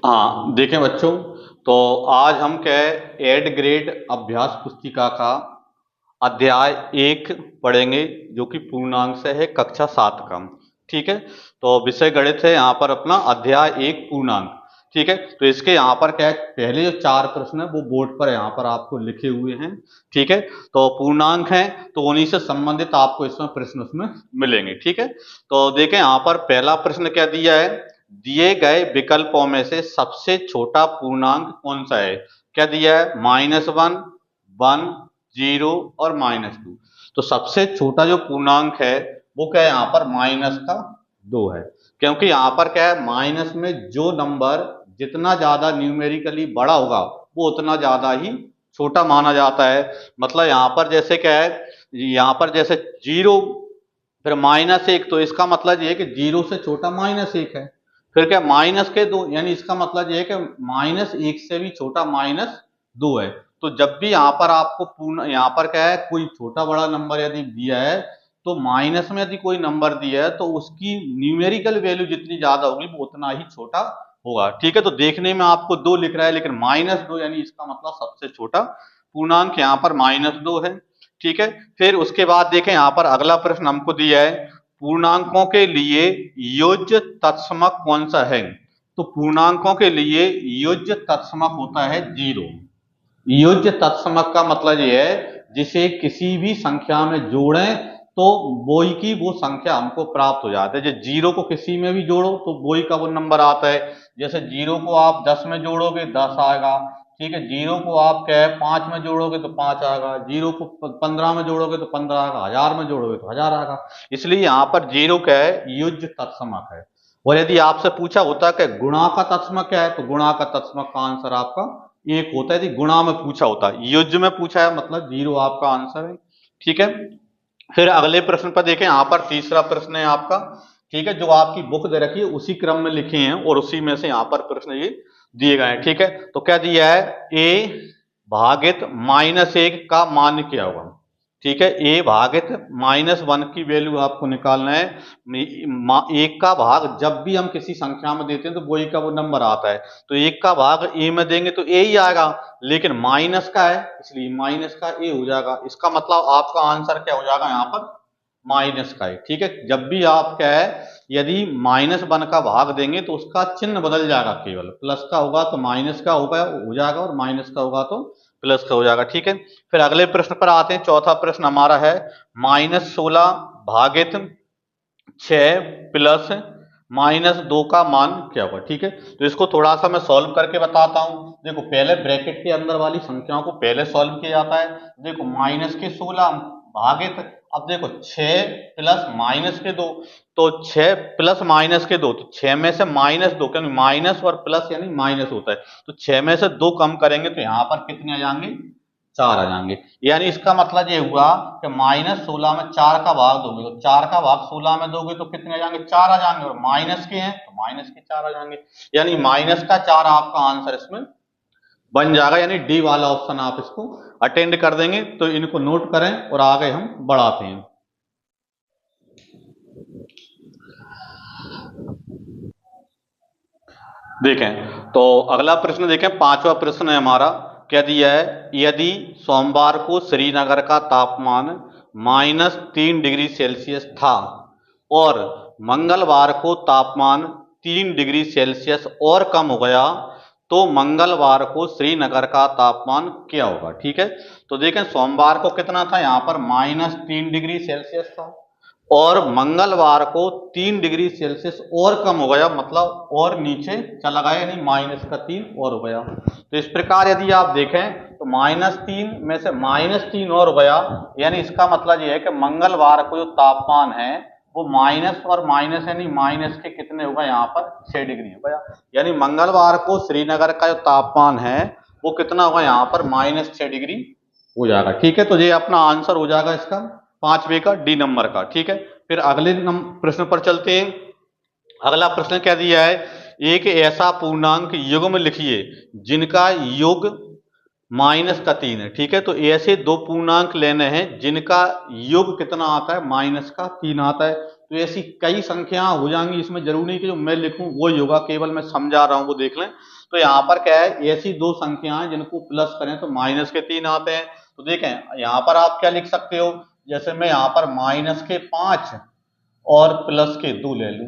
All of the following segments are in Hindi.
हाँ देखें बच्चों, तो आज हम क्या है, एड ग्रेड अभ्यास पुस्तिका का अध्याय 1 पढ़ेंगे, जो कि पूर्णांक से है कक्षा 7 का। ठीक है, तो विषय गणित है यहाँ पर अपना अध्याय 1 पूर्णांक। ठीक है, तो इसके यहाँ पर क्या है, पहले जो 4 प्रश्न है वो बोर्ड पर यहाँ पर आपको लिखे हुए हैं। ठीक है, तो पूर्णांक हैं तो उन्हीं से संबंधित आपको इसमें प्रश्न उसमें मिलेंगे। ठीक है, तो देखें यहाँ पर पहला प्रश्न क्या दिया है, दिए गए विकल्पों में से सबसे छोटा पूर्णांक कौन सा है। क्या दिया है, -1, 1, 0 और -2। तो सबसे छोटा जो पूर्णांक है वो क्या है, यहाँ पर -2 है, क्योंकि यहाँ पर क्या है, माइनस में जो नंबर जितना ज्यादा न्यूमेरिकली बड़ा होगा वो उतना ज्यादा ही छोटा माना जाता है। मतलब यहाँ पर जैसे क्या है, यहाँ पर जैसे 0 फिर -1, तो इसका मतलब ये है कि 0 से छोटा -1 है। फिर क्या, -2, यानी इसका मतलब ये है कि -1 से भी छोटा -2 है। तो जब भी यहाँ पर आपको पूर्ण, यहाँ पर क्या है, कोई छोटा बड़ा नंबर यदि दिया है, तो माइनस में यदि कोई नंबर दिया है तो उसकी न्यूमेरिकल वैल्यू जितनी ज्यादा होगी वो उतना ही छोटा होगा। ठीक है, तो देखने में आपको 2 लिख रहा है, लेकिन -2 यानी इसका मतलब सबसे छोटा पूर्णांक यहाँ पर -2 है। ठीक है, फिर उसके बाद देखें यहाँ पर अगला प्रश्न हमको दिया है, पूर्णांकों के लिए योज्य तत्समक कौन सा है। तो पूर्णांकों के लिए योज्य तत्समक होता है 0। योज्य तत्समक का मतलब यह है जिसे किसी भी संख्या में जोड़ें तो वही की वो संख्या हमको प्राप्त हो जाता है। जैसे 0 को किसी में भी जोड़ो तो वही का वो नंबर आता है। जैसे 0 को आप 10 में जोड़ोगे 10 आएगा। ठीक है, 0 को आप क्या है 5 में जोड़ोगे तो 5 आएगा, 0 को 15 में जोड़ोगे तो 15 आएगा, 1000 में जोड़ोगे तो 1000 आएगा। इसलिए यहाँ पर 0 क्या है, योज्य तत्समक है। और यदि आपसे पूछा होता है कि गुणा का तत्समक क्या है, तो गुणा का तत्समक का आंसर आपका 1 होता है। यदि गुणा में पूछा होता है, योज्य में पूछा है मतलब 0 आपका आंसर है। ठीक है, फिर अगले प्रश्न पर देखें, यहाँ पर तीसरा प्रश्न है आपका। ठीक है, जो आपकी बुक दे रखी है उसी क्रम में लिखे हैं और उसी में से यहाँ पर प्रश्न ये दिए गए हैं। ठीक है, तो क्या दिया है, a भागित -1 का मान क्या होगा। ठीक है, a भागित -1 की वैल्यू आपको निकालना है। 1 का भाग जब भी हम किसी संख्या में देते हैं तो वही का वो नंबर आता है। तो 1 का भाग a में देंगे तो a ही आएगा, लेकिन माइनस का है इसलिए माइनस का a हो जाएगा। इसका मतलब आपका आंसर क्या हो जाएगा, यहाँ पर माइनस का है। ठीक है, जब भी आप क्या है, यदि -1 का भाग देंगे तो उसका चिन्ह बदल जाएगा, केवल प्लस का होगा तो माइनस का होगा हो जाएगा और माइनस का होगा तो प्लस का हो जाएगा। ठीक है, फिर अगले प्रश्न पर आते हैं। चौथा प्रश्न हमारा है, -16 भागित 6 प्लस -2 का मान क्या होगा। ठीक है, तो इसको थोड़ा सा मैं सॉल्व करके बताता हूं। देखो, पहले ब्रैकेट के अंदर वाली संख्याओं को पहले सॉल्व किया जाता है। देखो, -16 भागित, अब देखो 6 प्लस -2, तो 6 प्लस -2, तो 6 में से -2, क्योंकि माइनस और प्लस यानी माइनस होता है, तो 6 में से 2 कम करेंगे तो यहाँ पर कितने आ जाएंगे, 4 आ जाएंगे। यानी इसका मतलब ये हुआ कि -16 में 4 का भाग दोगे तो 4 का भाग 16 में दोगे तो कितने आ जाएंगे, 4 आ जाएंगे, और माइनस के हैं तो माइनस के 4 आ जाएंगे। यानी -4 आपका आंसर इसमें बन जाएगा। यानी डी वाला ऑप्शन आप इसको अटेंड कर देंगे। तो इनको नोट करें और आगे हम बढ़ाते हैं। देखें, तो अगला प्रश्न देखें, 5वां प्रश्न है हमारा। क्या दिया है, यदि सोमवार को श्रीनगर का तापमान -3 डिग्री सेल्सियस था और मंगलवार को तापमान 3 डिग्री सेल्सियस और कम हो गया, तो मंगलवार को श्रीनगर का तापमान क्या होगा। ठीक है, तो देखें, सोमवार को कितना था, यहाँ पर -3 डिग्री सेल्सियस था और मंगलवार को 3 डिग्री सेल्सियस और कम हो गया, मतलब और नीचे चला गया, यानी -3 और हो गया। तो इस प्रकार यदि आप देखें तो -3 में से -3 और हो गया, यानी इसका मतलब यह है कि मंगलवार को जो तापमान है वो माइनस और माइनस यानी माइनस के कितने होगा, यहाँ पर 6 डिग्री हो गया। यानी मंगलवार को श्रीनगर का जो तापमान है वो कितना होगा, यहाँ पर -6 डिग्री हो जाएगा। ठीक है, तो ये अपना आंसर हो जाएगा इसका 5वें का, डी नंबर का। ठीक है, फिर अगले प्रश्न पर चलते हैं। अगला प्रश्न क्या दिया है, एक ऐसा पूर्णांक युग्म लिखिए जिनका योग -3 है। ठीक है, तो ऐसे 2 पूर्णांक लेने हैं जिनका योग कितना आता है, -3 आता है। तो ऐसी कई संख्याएं हो जाएंगी, इसमें जरूरी नहीं कि जो मैं लिखूं वो ही होगा, केवल मैं समझा रहा हूं वो देख लें। तो यहाँ पर क्या है, ऐसी दो संख्याएं जिनको प्लस करें तो माइनस के 3 आते हैं। तो देखें यहाँ पर आप क्या लिख सकते हो, जैसे मैं यहाँ पर माइनस के 5 और प्लस के 2 ले लूं,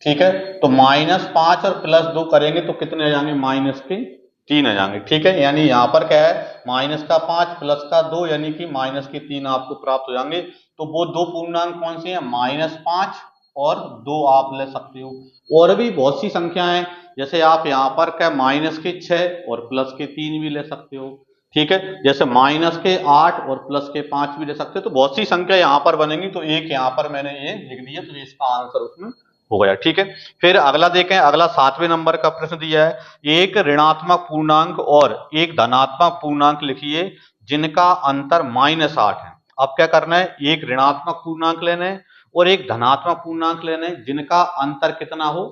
ठीक है। तो -5 और +2 करेंगे तो कितने आ जाएंगे, -3 आ जाएंगे, ठीक है। यानी यहाँ पर क्या है, -5 +2 यानी कि -3 आपको प्राप्त हो जाएंगे। तो वो दो पूर्णांक कौन सी हैं, -5 और 2 आप ले सकते हो। और भी बहुत सी संख्याएं हैं, जैसे आप यहाँ पर क्या -6 और +3 भी ले सकते हो, ठीक है। जैसे -8 और +5 भी ले सकते हो। तो बहुत सी संख्या यहाँ पर बनेंगी, तो एक यहाँ पर मैंने ये लिख दिया, तो इसका आंसर उसमें हो गया, ठीक है। फिर अगला देखें, अगला 7वें नंबर का प्रश्न दिया है, एक ऋणात्मक पूर्णांक और एक धनात्मक पूर्णांक लिखिए जिनका अंतर -8 है। अब क्या करना है, एक ऋणात्मक पूर्णांक लेना है और एक धनात्मक पूर्णांक लेना है जिनका अंतर कितना हो,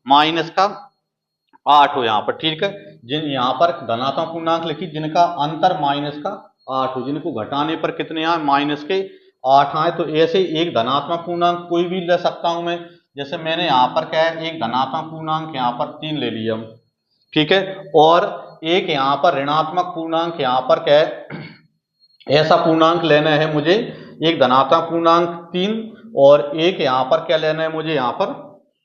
-8 हो यहाँ पर, ठीक है। जिन यहाँ पर धनात्मक पूर्णांक लिखिए जिनका अंतर -8 हो, जिनको घटाने पर कितने आए, -8 आए। तो ऐसे एक धनात्मक पूर्णांक कोई भी ले सकता हूं मैं, जैसे मैंने यहाँ पर क्या है, एक धनात्मक पूर्णांक यहाँ पर 3 ले लिया, ठीक है। और एक यहाँ पर ऋणात्मक पूर्णांक यहाँ पर क्या है, ऐसा पूर्णांक लेना है मुझे, एक धनात्मक पूर्णांक 3 और एक यहाँ पर क्या लेना है मुझे, यहाँ पर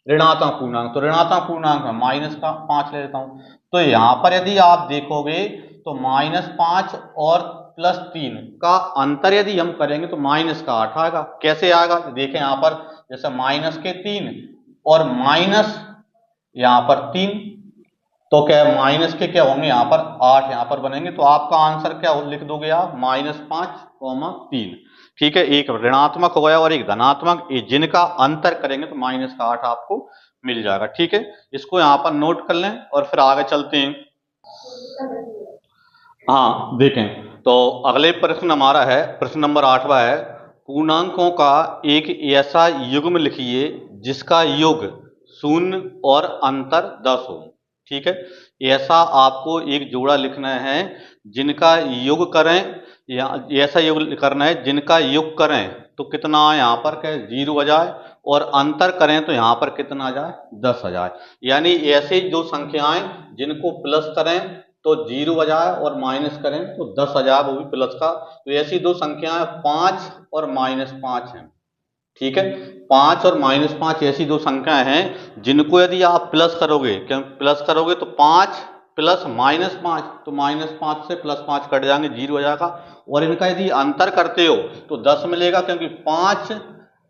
ऋणात्मक पूर्णांक। तो ऋणात्मक पूर्णांक में -5 ले लेता हूं। तो यहाँ पर यदि आप देखोगे तो -5 और +3 का अंतर यदि हम करेंगे तो -8 आएगा। कैसे आएगा, देखें यहाँ पर, जैसे -3 और माइनस यहाँ पर 3, तो क्या है, माइनस के क्या होंगे यहाँ पर 8 यहाँ पर बनेंगे। तो आपका आंसर क्या लिख दोगे आप, -5, 3, ठीक है। एक ऋणात्मक हो गया और एक धनात्मक, जिनका अंतर करेंगे तो -8 आपको मिल जाएगा, ठीक है। इसको यहाँ पर नोट कर लें और फिर आगे चलते हैं। हाँ देखें, तो अगले प्रश्न हमारा है, प्रश्न नंबर 8वां है, पूर्णांकों का एक ऐसा युग्म लिखिए जिसका योग 0 और अंतर 10 हो, ठीक है। ऐसा आपको एक जोड़ा लिखना है जिनका योग करें, या ऐसा योग करना है जिनका योग करें तो कितना यहाँ पर क्या 0 आ जाए, और अंतर करें तो यहाँ पर कितना आ जाए, 10 आ जाए। यानी ऐसे जो संख्याएं जिनको प्लस करें तो 0 आ जाए और माइनस करें तो 10 आ जाए, वो भी प्लस का। तो ऐसी दो संख्याएं 5 और -5 हैं, ठीक है। 5 और -5 ऐसी दो संख्याएं हैं जिनको यदि आप प्लस करोगे, क्यों प्लस करोगे, तो 5 प्लस -5, तो -5 से +5 कट जाएंगे, 0 आ जाएगा। और इनका यदि अंतर करते हो तो 10 मिलेगा, क्योंकि 5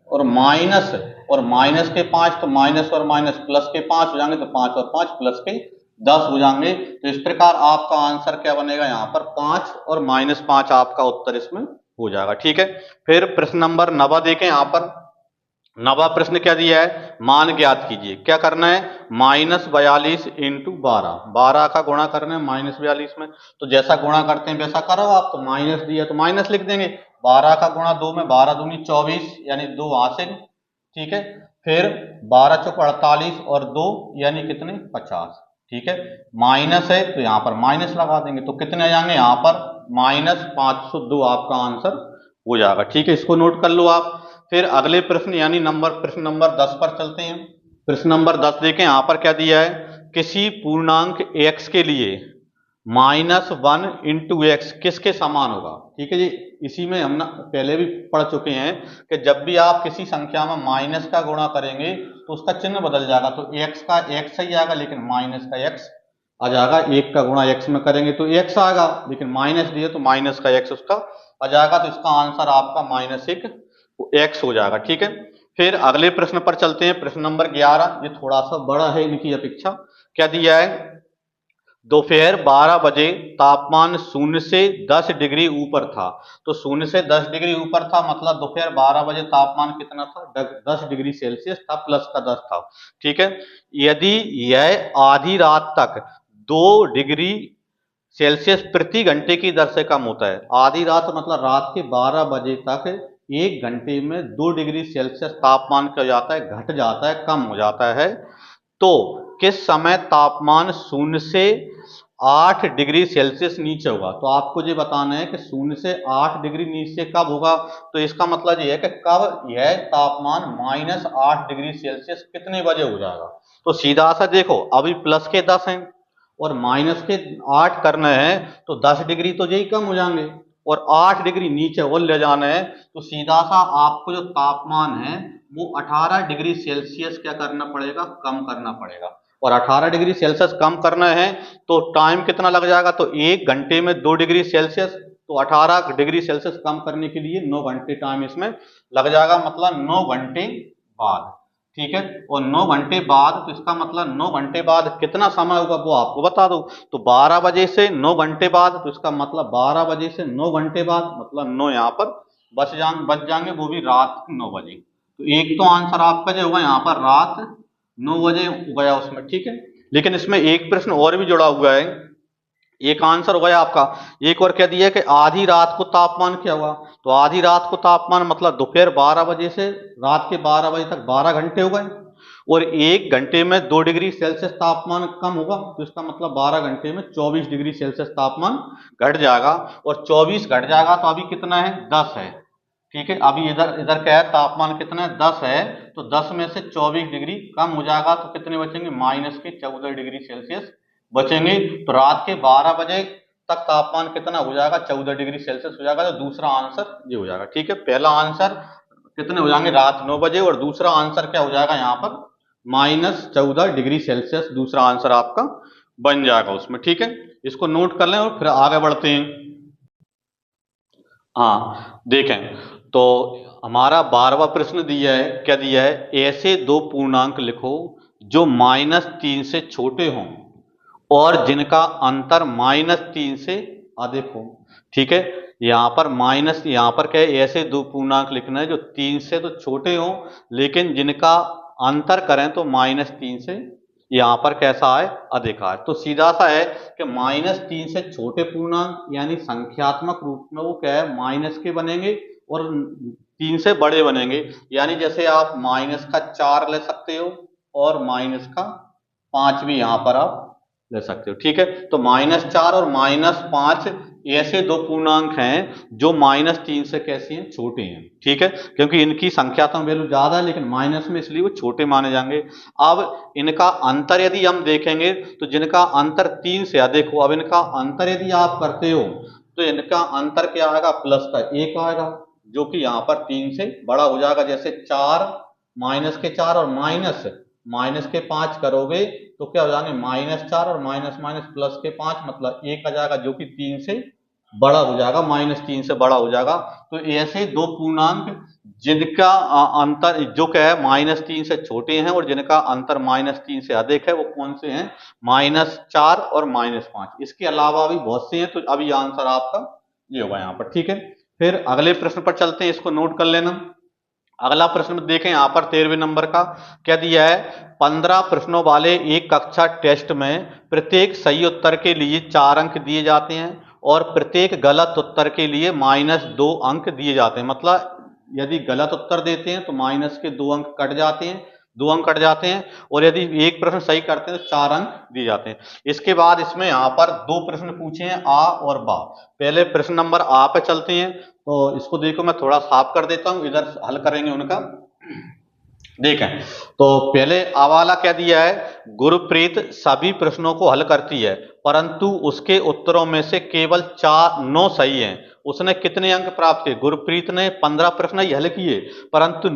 और माइनस के 5, तो माइनस और माइनस प्लस के 5 हो जाएंगे, तो 5 और 5 प्लस के 10 हो जाएंगे। तो इस प्रकार आपका आंसर क्या बनेगा, यहाँ पर 5 और -5 आपका उत्तर इसमें हो जाएगा, ठीक है। फिर प्रश्न नंबर 9 देखें, यहाँ पर 9वां प्रश्न क्या दिया है, मान ज्ञात कीजिए। क्या करना है, -42 × 12, 12 का गुणा करना है -42 में। तो जैसा गुणा करते हैं वैसा करो आप, तो माइनस दिया तो माइनस लिख देंगे। 12 का गुणा 2 में, 12 दूनी 24 यानी 2 हासिल, ठीक है। फिर 12 चौक 48 और 2 यानी कितने, 50, ठीक है। माइनस है तो यहाँ पर माइनस लगा देंगे, तो कितने आ जाएंगे यहाँ पर, -502 आपका आंसर हो जाएगा, ठीक है। इसको नोट कर लो आप। फिर अगले प्रश्न यानी प्रश्न नंबर 10 पर चलते हैं। प्रश्न नंबर 10 देखें, यहां पर क्या दिया है, किसी पूर्णांक x के लिए -1 × x किसके समान होगा, ठीक है जी। इसी में हम पहले भी पढ़ चुके हैं कि जब भी आप किसी संख्या में माइनस का गुणा करेंगे तो उसका चिन्ह बदल जाएगा। तो x का x ही आएगा, लेकिन माइनस का x आ जाएगा। 1 का गुणा x में करेंगे तो x आएगा, लेकिन माइनस दिए तो माइनस का x उसका आ जाएगा। तो इसका आंसर आपका -1 x हो जाएगा, ठीक है। फिर अगले प्रश्न पर चलते हैं, प्रश्न नंबर 11, ये थोड़ा सा बड़ा है इनकी अपेक्षा। क्या दिया है, दोपहर 12 बजे तापमान 0 से 10 डिग्री ऊपर था। तो 0 से 10 डिग्री ऊपर था, मतलब दोपहर 12 बजे तापमान कितना था, 10 डिग्री सेल्सियस था, प्लस का 10 था, ठीक है। यदि यह आधी रात तक 2 डिग्री सेल्सियस प्रति घंटे की दर से कम होता है, आधी रात मतलब रात के 12 बजे तक 1 घंटे में 2 डिग्री सेल्सियस तापमान क्या जाता है, घट जाता है, कम हो जाता है, तो किस समय तापमान 0 से 8 डिग्री सेल्सियस नीचे होगा। तो आपको ये बताना है कि 0 से 8 डिग्री नीचे कब होगा। तो इसका मतलब ये है कि कब यह तापमान -8 डिग्री सेल्सियस कितने बजे हो जाएगा। तो सीधा सा देखो, अभी प्लस के 10 हैं और माइनस के 8 करना है, तो 10 डिग्री तो यही कम हो जाएंगे और 8 डिग्री नीचे और ले जाना है। तो सीधा सा आपको जो तापमान है वो 18 डिग्री सेल्सियस क्या करना पड़ेगा, कम करना पड़ेगा। और 18 डिग्री सेल्सियस कम करना है तो टाइम कितना लग जाएगा, तो 1 घंटे में 2 डिग्री सेल्सियस। तो 18 डिग्री सेल्सियस कम करने के लिए 9 घंटे टाइम इसमें लग जाएगा, मतलब 9 घंटे बाद। ठीक है, और 9 घंटे बाद, तो इसका मतलब 9 घंटे बाद कितना समय होगा वो आपको बता दो। तो 12 बजे से 9 घंटे बाद, तो इसका मतलब 12 बजे से 9 घंटे बाद, मतलब 9 यहाँ पर बच जाएंगे, वो भी रात 9 बजे। तो एक तो आंसर आपका जो होगा यहाँ पर रात 9 बजे हो गया उसमें। ठीक है, लेकिन इसमें एक प्रश्न और भी जुड़ा हुआ है। एक आंसर हो गया आपका, एक और क्या दिया है कि आधी रात को तापमान क्या हुआ। तो आधी रात को तापमान मतलब दोपहर 12 बजे से रात के 12 बजे तक 12 घंटे हो गए, और 1 घंटे में 2 डिग्री सेल्सियस तापमान कम होगा। तो इसका मतलब 12 घंटे में 24 डिग्री सेल्सियस तापमान घट जाएगा, और 24 घट जाएगा तो अभी कितना है, 10 है। ठीक है, अभी इधर इधर क्या है, तापमान कितना है, 10 है। तो 10 में से 24 डिग्री कम हो जाएगा तो कितने बचेंगे, -14 डिग्री सेल्सियस बचेंगे। तो रात के 12 बजे तक तापमान कितना हो जाएगा, 14 डिग्री सेल्सियस हो जाएगा। तो दूसरा आंसर ये हो जाएगा। ठीक है, पहला आंसर कितने हो जाएंगे, रात 9 बजे, और दूसरा आंसर क्या हो जाएगा यहाँ पर, -14 डिग्री सेल्सियस दूसरा आंसर आपका बन जाएगा उसमें। ठीक है, इसको नोट कर लें और फिर आगे बढ़ते हैं। हाँ देखें, तो हमारा 12वां प्रश्न दिया है, क्या दिया है, ऐसे दो पूर्णांक लिखो जो -3 से छोटे हों और जिनका अंतर -3 से अधिक हो। ठीक है, यहाँ पर माइनस, यहाँ पर क्या है, ऐसे दो पूर्णांक लिखना है जो 3 से तो छोटे हों लेकिन जिनका अंतर करें तो -3 से यहाँ पर कैसा है, अधिक है। तो सीधा सा है कि -3 से छोटे पूर्णांक यानी संख्यात्मक रूप में वो क्या है, माइनस के बनेंगे, और 3 से बड़े बनेंगे। यानी जैसे आप -4 ले सकते हो और -5 भी यहाँ पर आप ले सकते हो। ठीक है, तो -4 और -5 ऐसे दो पूर्णांक हैं जो -3 से कैसे हैं, छोटे हैं। ठीक है, क्योंकि इनकी संख्यात्मक वैल्यू ज्यादा है लेकिन माइनस में, इसलिए वो छोटे माने जाएंगे। अब इनका अंतर यदि हम देखेंगे तो जिनका अंतर 3 से अधिक हो, अब इनका अंतर यदि आप करते हो तो इनका अंतर क्या आएगा, प्लस का 1 आएगा, जो कि यहाँ पर 3 से बड़ा हो जाएगा। जैसे 4 -4 और माइनस के 5 करोगे तो क्या हो जाएंगे, -4 और माइनस माइनस प्लस के 5, मतलब 1 आ जाएगा, जो कि 3 से बड़ा हो जाएगा, -3 से बड़ा हो जाएगा। तो ऐसे दो पूर्णांक जिनका अंतर जो क्या है -3 से छोटे हैं और जिनका अंतर -3 से अधिक है, वो कौन से हैं, -4 और -5। इसके अलावा भी बहुत से हैं, तो अभी आंसर आपका ये होगा यहाँ पर। ठीक है, फिर अगले प्रश्न पर चलते हैं, इसको नोट कर लेना। अगला प्रश्न देखें यहाँ पर 13वें नंबर का, क्या दिया है, 15 प्रश्नों वाले एक कक्षा टेस्ट में प्रत्येक सही उत्तर के लिए 4 अंक दिए जाते हैं और प्रत्येक गलत उत्तर के लिए -2 अंक दिए जाते हैं। मतलब यदि गलत उत्तर देते हैं तो माइनस के 2 अंक कट जाते हैं, 2 अंक कट जाते हैं, और यदि एक प्रश्न सही करते हैं तो 4 अंक दिए जाते हैं। इसके बाद इसमें यहाँ पर 2 प्रश्न पूछे हैं, आ और बा। पहले प्रश्न नंबर आ पे चलते हैं, तो इसको देखो मैं थोड़ा साफ कर देता हूं, इधर हल करेंगे उनका। देखें, तो पहले आवाला क्या दिया है, गुरप्रीत सभी प्रश्नों को हल करती है परंतु उसके उत्तरों में से केवल 9 सही हैं। उसने कितने अंक प्राप्त किए, गुरप्रीत ने 15 प्रश्न ही हल किए परंतु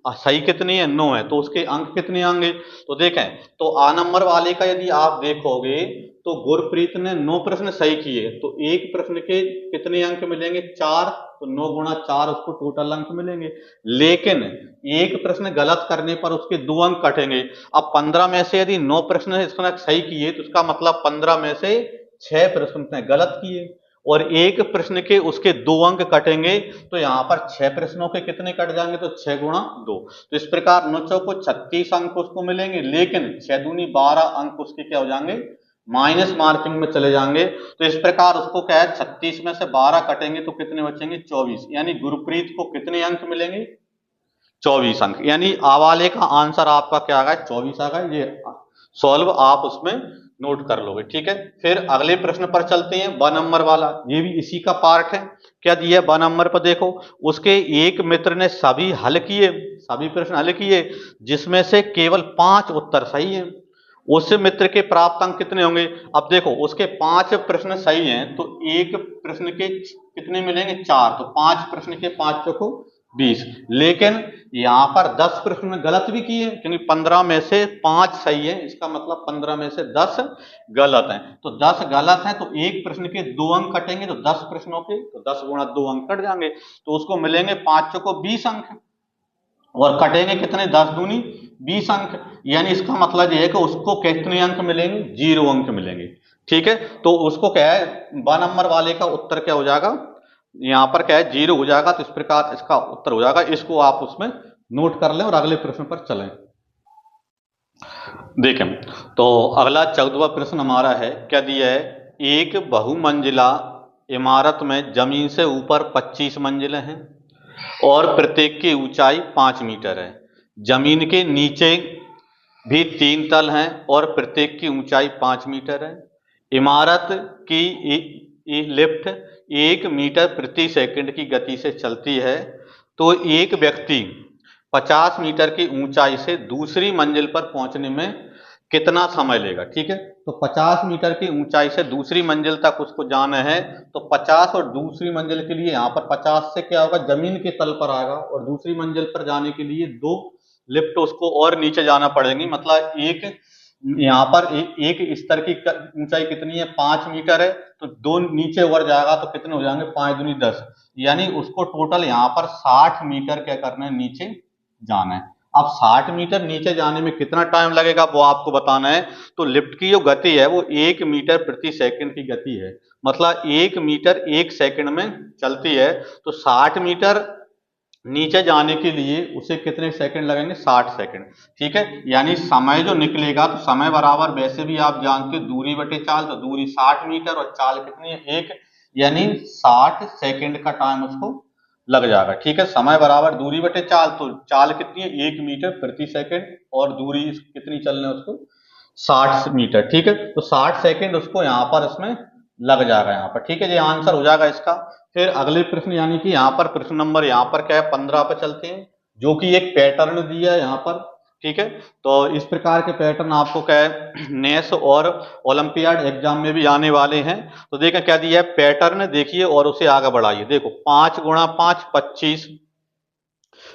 सही कितनी है, 9 है, तो उसके अंक कितने आएंगे। तो देखें, तो आ नंबर वाले का यदि आप देखोगे तो गुरप्रीत ने 9 प्रश्न सही किए, तो एक प्रश्न के कितने अंक मिलेंगे, 4, तो 9 गुणा 4 उसको टोटल अंक मिलेंगे। लेकिन एक प्रश्न गलत करने पर उसके 2 अंक कटेंगे। अब 15 में से यदि 9 प्रश्न इसने सही किए तो इसका मतलब 15 में से 6 प्रश्न उसने गलत किए, और एक प्रश्न के उसके 2 अंक कटेंगे, तो यहाँ पर 6 प्रश्नों के कितने कट जाएंगे, तो 6 गुणा 2। तो इस प्रकार 9 को 36 अंक उसको मिलेंगे, लेकिन 6 दूनी 12 अंक उसके क्या हो जाएंगे, माइनस मार्किंग में चले जाएंगे। तो इस प्रकार उसको क्या है, 36 में से 12 कटेंगे तो कितने बचेंगे, 24। यानी गुरप्रीत को कितने अंक मिलेंगे, 24 अंक। यानी आ वाले का आंसर आपका क्या आ गया, 24 आ गया। ये सॉल्व आप उसमें नोट कर लोगे, ठीक है। फिर अगले प्रश्न पर चलते हैं, 1 नंबर वाला, ये भी इसी का पार्ट है। क्या दिया है 1 नंबर पर, देखो उसके एक मित्र ने सभी हल किए, सभी प्रश्न हल किए, जिसमें से केवल 5 उत्तर सही हैं। उस मित्र के प्राप्त अंक कितने होंगे? अब देखो उसके 5 प्रश्न सही हैं तो एक प्रश्न के कितने मिलेंगे? 4। तो 5 प्रश्न के 5 चौको 20। लेकिन यहां पर 10 प्रश्न गलत भी किए, क्योंकि 15 में से 5 सही है, इसका मतलब 15 में से 10 गलत हैं। तो 10 गलत हैं तो एक प्रश्न के 2 अंक कटेंगे, तो 10 प्रश्नों के तो 10 गुणा 2 अंक कट जाएंगे, तो उसको मिलेंगे 5 चौको 20 अंक। और कटेंगे कितने? 10 दूनी 20 अंक। यानी इसका मतलब यह है कि उसको कितने अंक मिलेंगे? 0 अंक मिलेंगे, ठीक है। तो उसको क्या है, 1 नंबर वाले का उत्तर क्या हो जाएगा? यहां पर क्या है, 0 हो जाएगा। तो इस प्रकार इसका उत्तर हो जाएगा। इसको आप उसमें नोट कर लें और अगले प्रश्न पर चलें। देखें तो अगला 14वां प्रश्न हमारा है, क्या दिया है? एक बहुमंजिला इमारत में जमीन से ऊपर 25 मंजिलें हैं और प्रत्येक की ऊंचाई 5 मीटर है। जमीन के नीचे भी 3 तल हैं और प्रत्येक की ऊंचाई 5 मीटर है। इमारत की लिफ्ट 1 मीटर प्रति सेकंड की गति से चलती है, तो एक व्यक्ति 50 मीटर की ऊंचाई से दूसरी मंजिल पर पहुंचने में कितना समय लेगा? ठीक है, तो 50 मीटर की ऊंचाई से दूसरी मंजिल तक उसको जाना है, तो 50 और दूसरी मंजिल के लिए यहाँ पर 50 से क्या होगा, जमीन के तल पर आएगा, और दूसरी मंजिल पर जाने के लिए 2 लिफ्ट उसको और नीचे जाना पड़ेगी। मतलब एक यहाँ पर एक स्तर की ऊंचाई कितनी है? 5 मीटर है, तो 2 नीचे और जाएगा तो कितने हो जाएंगे? 5 दूनी 10। यानी उसको टोटल यहाँ पर 60 मीटर क्या करना है? नीचे जाना है। अब 60 मीटर नीचे जाने में कितना टाइम लगेगा वो आपको बताना है। तो लिफ्ट की जो गति है वो 1 मीटर प्रति सेकंड की गति है, मतलब 1 मीटर 1 सेकंड में चलती है। तो 60 मीटर नीचे जाने के लिए उसे कितने सेकंड लगेंगे? 60 सेकंड, ठीक है। यानी समय जो निकलेगा, तो समय बराबर वैसे भी आप जानते हो दूरी बटे चाल, तो दूरी 60 मीटर और चाल कितनी है? 1, यानी 60 सेकंड का टाइम उसको लग जाएगा, ठीक है। समय बराबर दूरी बटे चाल, तो चाल कितनी है? 1 मीटर प्रति सेकंड, और दूरी कितनी चलने उसको? 60 मीटर, ठीक है। तो 60 सेकंड उसको यहाँ पर इसमें लग जाएगा यहाँ पर, ठीक है। ये आंसर हो जाएगा इसका। फिर अगले प्रश्न, यानी कि यहाँ पर प्रश्न नंबर यहाँ पर क्या है, 15 पर चलते हैं, जो कि एक पैटर्न दिया है यहाँ पर, ठीक है। तो इस प्रकार के पैटर्न आपको क्या है, नेस और ओलंपियाड एग्जाम में भी आने वाले हैं। तो देखें क्या दिया है, पैटर्न देखिए और उसे आगे बढ़ाइए। देखो 5 गुणा 5 25,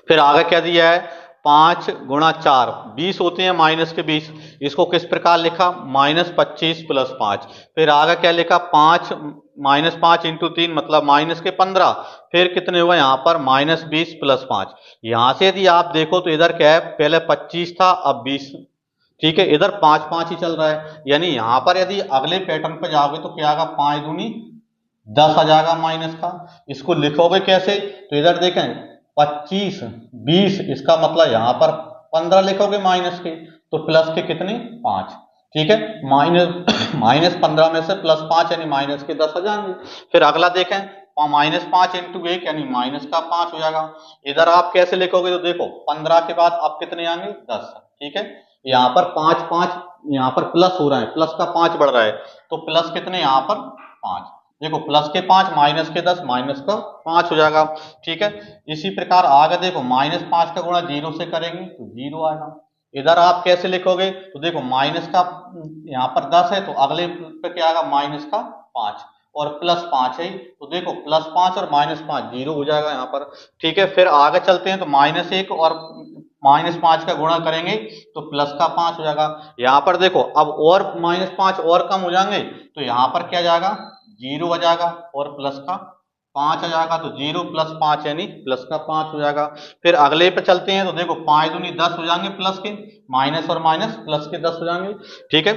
फिर आगे क्या दिया है, 5 गुणा 4 20 होते हैं, माइनस के 20। इसको किस प्रकार लिखा? -25 + 5। फिर आगे क्या लिखा, 5 -5 × 3 मतलब माइनस के 15। फिर कितने हुए यहाँ पर? -20 + 5। यहां से यदि आप देखो तो इधर क्या है, पहले 25 था, अब 20, ठीक है। इधर 5 5 ही चल रहा है। यानी यहां पर यदि अगले पैटर्न पर जाओगे तो क्या आएगा, 5 दूनी 10 आ जाएगा माइनस का। इसको लिखोगे कैसे? तो इधर देखें 25 20, इसका मतलब यहां पर 15 लिखोगे माइनस के, तो प्लस के कितने? 5, ठीक है। -15 में से +5 यानी माइनस के 10 आ जाएंगे। फिर अगला देखें, -5 × 1 यानी माइनस का 5 हो जाएगा। इधर आप कैसे लिखोगे? तो देखो 15 के बाद अब कितने आएंगे? 10, ठीक है। यहाँ पर 5 5, यहाँ पर प्लस हो रहा है, प्लस का 5 बढ़ रहा है, तो प्लस कितने यहाँ पर? 5। देखो प्लस के 5 माइनस के 10 माइनस का 5 हो जाएगा, ठीक है। इसी प्रकार आगे देखो -5 का गुणा 0 से करेंगे तो 0 आएगा। इधर आप कैसे लिखोगे? तो देखो माइनस का यहाँ पर 10 है, तो अगले पे क्या आएगा? माइनस का 5 और +5 है, तो देखो +5 और -5 0 हो जाएगा यहाँ पर, ठीक है। फिर आगे चलते हैं, तो -1 और -5 का गुणा करेंगे तो प्लस का 5 हो जाएगा। यहाँ पर देखो अब और -5 और कम हो जाएंगे, तो यहाँ पर क्या जाएगा? 0 आ जाएगा और प्लस का 5 आ जाएगा, तो 0 + 5 यानी प्लस का 5 हो जाएगा। फिर अगले पे चलते हैं, तो देखो 5 दूनी 10 हो जाएंगे प्लस के, माइनस और माइनस प्लस के 10 हो जाएंगे, ठीक है।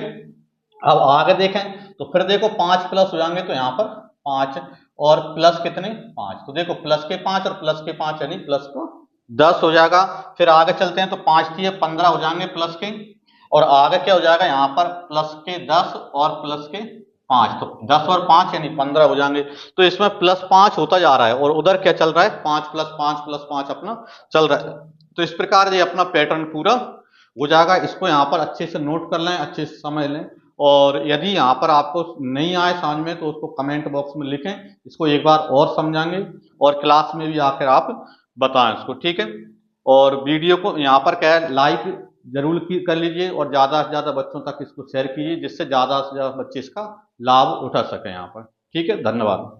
अब आगे देखें तो फिर देखो 5 प्लस हो जाएंगे, तो यहाँ पर 5 और प्लस कितने? 5, तो देखो प्लस के 5 और प्लस के 5 यानी प्लस का 10 हो जाएगा। फिर आगे चलते हैं, तो 5 दिए 15 हो जाएंगे प्लस के, और आगे क्या हो जाएगा यहाँ पर? प्लस के 10 और प्लस के 5, तो 10 और 5 यानी 15 हो जाएंगे। तो इसमें +5 होता जा रहा है, और उधर क्या चल रहा है? 5 + 5 + 5 अपना चल रहा है। तो इस प्रकार ये अपना पैटर्न पूरा हो जाएगा। इसको यहाँ पर अच्छे से नोट कर लें, अच्छे से समझ लें, और यदि यहाँ पर आपको नहीं आए समझ में तो उसको कमेंट बॉक्स में लिखें, इसको एक बार और समझाएंगे और क्लास में भी आकर आप बताएं उसको, ठीक है। और वीडियो को यहाँ पर क्या है, लाइक जरूर कर लीजिए और ज़्यादा से ज़्यादा बच्चों तक इसको शेयर कीजिए, जिससे ज़्यादा से ज़्यादा बच्चे इसका लाभ उठा सकें यहाँ पर। ठीक है, धन्यवाद।